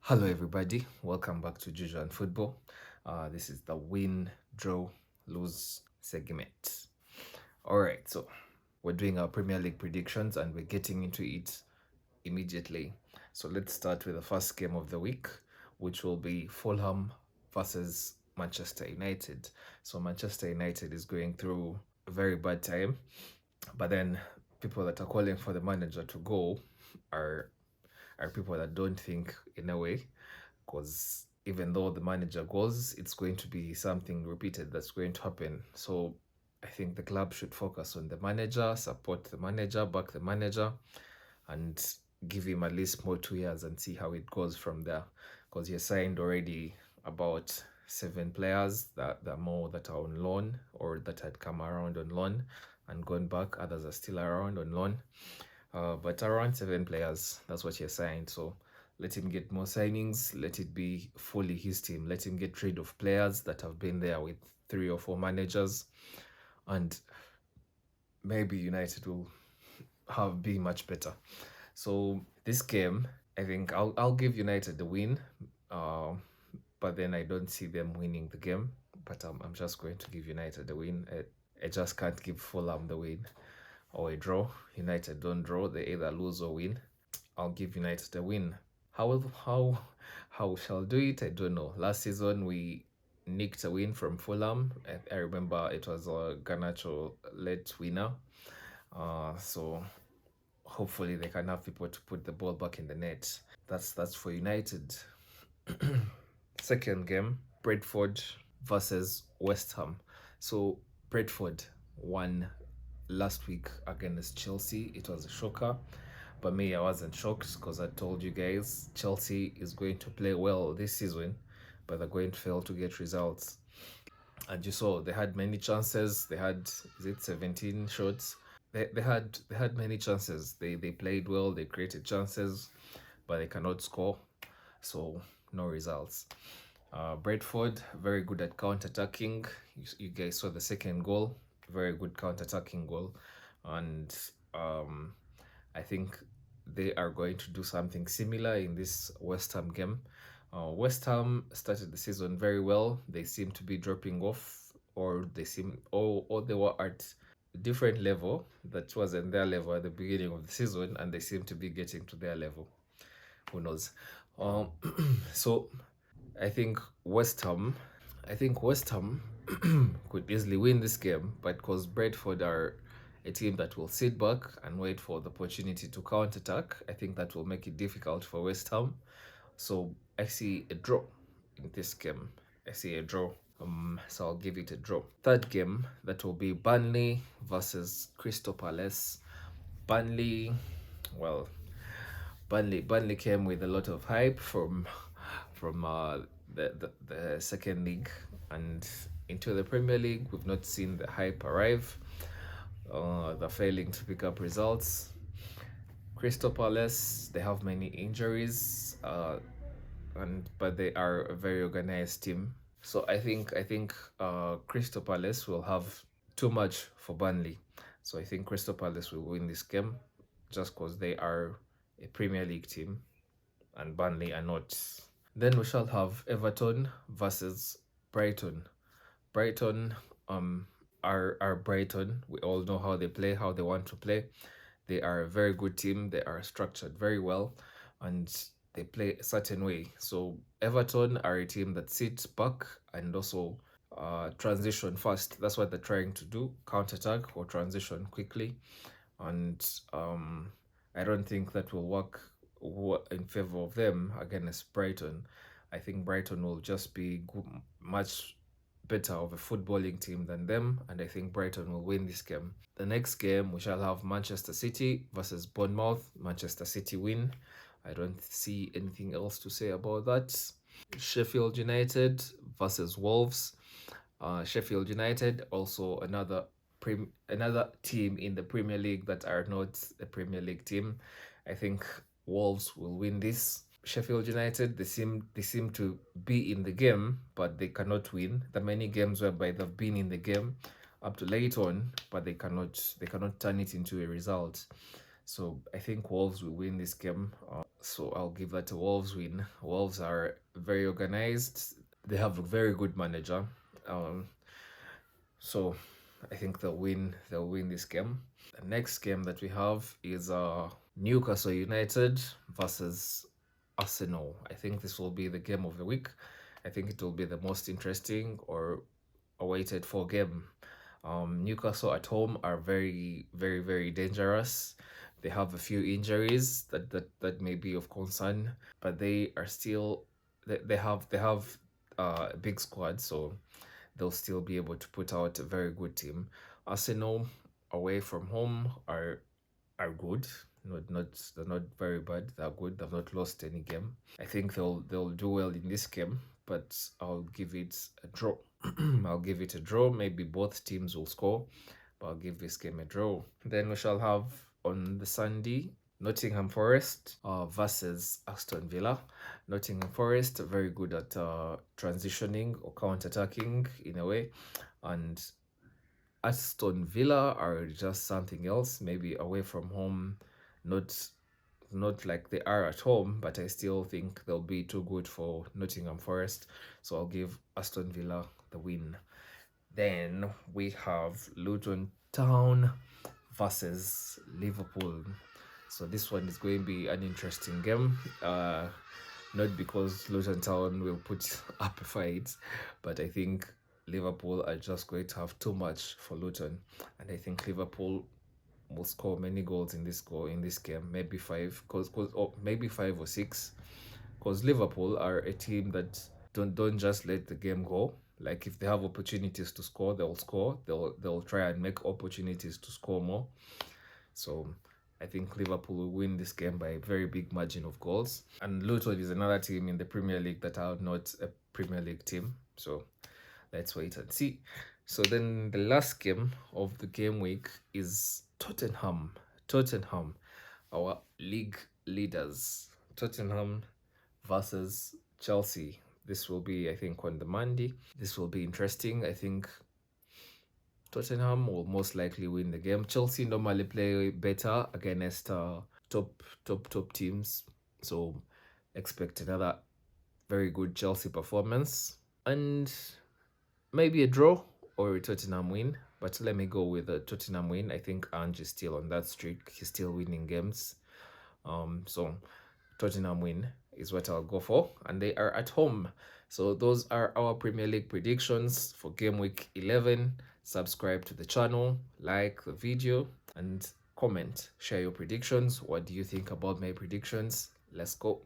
Hello, everybody. Welcome back to Juju Football. This is the win, draw, lose segment. All right, so we're doing our Premier League predictions and we're getting into it immediately. So let's start with the first game of the week, which will be Fulham versus Manchester United. So Manchester United is going through a very bad time, but then people that are calling for the manager to go are people that don't think in a way, because even though the manager goes, it's going to be something repeated that's going to happen. So I think the club should focus on the manager, support the manager, back the manager, and give him at least more 2 years and see how it goes from there. Because he signed already about 7 players that are more that are on loan or that had come around on loan and gone back. Others are still around on loan. But around 7 players, that's what he signed. So let him get more signings. Let it be fully his team. Let him get rid of players that have been there with 3 or 4 managers, and maybe United will be much better. So this game, I think I'll give United the win, but then I don't see them winning the game. But I'm just going to give United the win. I just can't give Fulham the win or a draw. United don't draw; they either lose or win. I'll give United the win. How we shall do it, I don't know. Last season we nicked a win from Fulham. I remember it was a Garnacho late winner. So hopefully they can have people to put the ball back in the net. That's for United. Second game, Brentford versus West Ham. So Brentford won last week against Chelsea. It was a shocker. But me, I wasn't shocked because I told you guys Chelsea is going to play well this season, but they're going to fail to get results. And you saw they had many chances. They had, is it 17 shots? They had many chances. They played well. They created chances, but they cannot score. So no results. Brentford very good at counter-attacking. You guys saw the second goal. Very good counter-attacking goal, and I think they are going to do something similar in this West Ham game. West Ham started the season very well. They seem to be dropping off, or they were at a different level that wasn't their level at the beginning of the season, and they seem to be getting to their level. Who knows? Um, so I think West Ham. I think West Ham could easily win this game, but because Brentford are a team that will sit back and wait for the opportunity to counterattack, I think that will make it difficult for West Ham. So I see a draw in this game. I see a draw. So I'll give it a draw. Third game, that will be Burnley versus Crystal Palace. Burnley, well, Burnley came with a lot of hype from the second league and into the Premier League. We've not seen the hype arrive. They're failing to pick up results. Crystal Palace, they have many injuries, but they are a very organized team. So I think Crystal Palace will have too much for Burnley. So I think Crystal Palace will win this game just because they are a Premier League team and Burnley are not. Then we shall have Everton versus Brighton. Brighton are Brighton. We all know how they play, how they want to play. They are a very good team. They are structured very well, and they play a certain way. So Everton are a team that sits back and also transition fast. That's what they're trying to do: counter-attack or transition quickly. And I don't think that will work in favor of them against Brighton. I think Brighton will just be much better of a footballing team than them, and I think Brighton will win this game. The next game, we shall have Manchester City versus Bournemouth. Manchester City win. I don't see anything else to say about that. Sheffield United versus Wolves. Sheffield United, also another team in the Premier League that are not a Premier League team. I think Wolves will win this. Sheffield United, they seem to be in the game, but they cannot win. There are many games whereby they've been in the game up to late on, but they cannot turn it into a result. So I think Wolves will win this game. So I'll give that a Wolves win. Wolves are very organized. They have a very good manager. Um, so I think they'll win this game. The next game that we have is Newcastle United versus Arsenal. I think this will be the game of the week. I think it will be the most interesting or awaited for game. Newcastle at home are very dangerous. They have a few injuries that may be of concern, but they are still they have a big squad, so they'll still be able to put out a very good team. Arsenal away from home are good. Not they're not very bad. They're good. They've not lost any game. I think they'll do well in this game, but I'll give it a draw. I'll give it a draw. Maybe both teams will score, but I'll give this game a draw. Then we shall have on the Sunday Nottingham Forest versus Aston Villa. Nottingham Forest are very good at transitioning or counter-attacking in a way, and Aston Villa are just something else. Maybe away from home, not not like they are at home, but I still think they'll be too good for Nottingham Forest. So I'll give Aston Villa the win. Then we have Luton Town versus Liverpool. So this one is going to be an interesting game. Not because Luton Town will put up a fight, but I think Liverpool are just going to have too much for Luton, and I think Liverpool will score many goals in this game. Maybe five, or maybe 5 or 6, because Liverpool are a team that don't just let the game go. Like if they have opportunities to score, they'll score. They'll try and make opportunities to score more. So I think Liverpool will win this game by a very big margin of goals. And Luton is another team in the Premier League that are not a Premier League team. So let's wait and see. So then the last game of the game week is Tottenham. Tottenham, our league leaders. Tottenham versus Chelsea. This will be, I think, on the Monday. This will be interesting. I think Tottenham will most likely win the game. Chelsea normally play better against top teams, so expect another very good Chelsea performance and maybe a draw or a Tottenham win. But let me go with a Tottenham win. I think Ange is still on that streak. He's still winning games. So Tottenham win is what I'll go for, and they are at home. So those are our Premier League predictions for game week 11. Subscribe to the channel, like the video, and comment. Share your predictions. What do you think about my predictions? Let's go.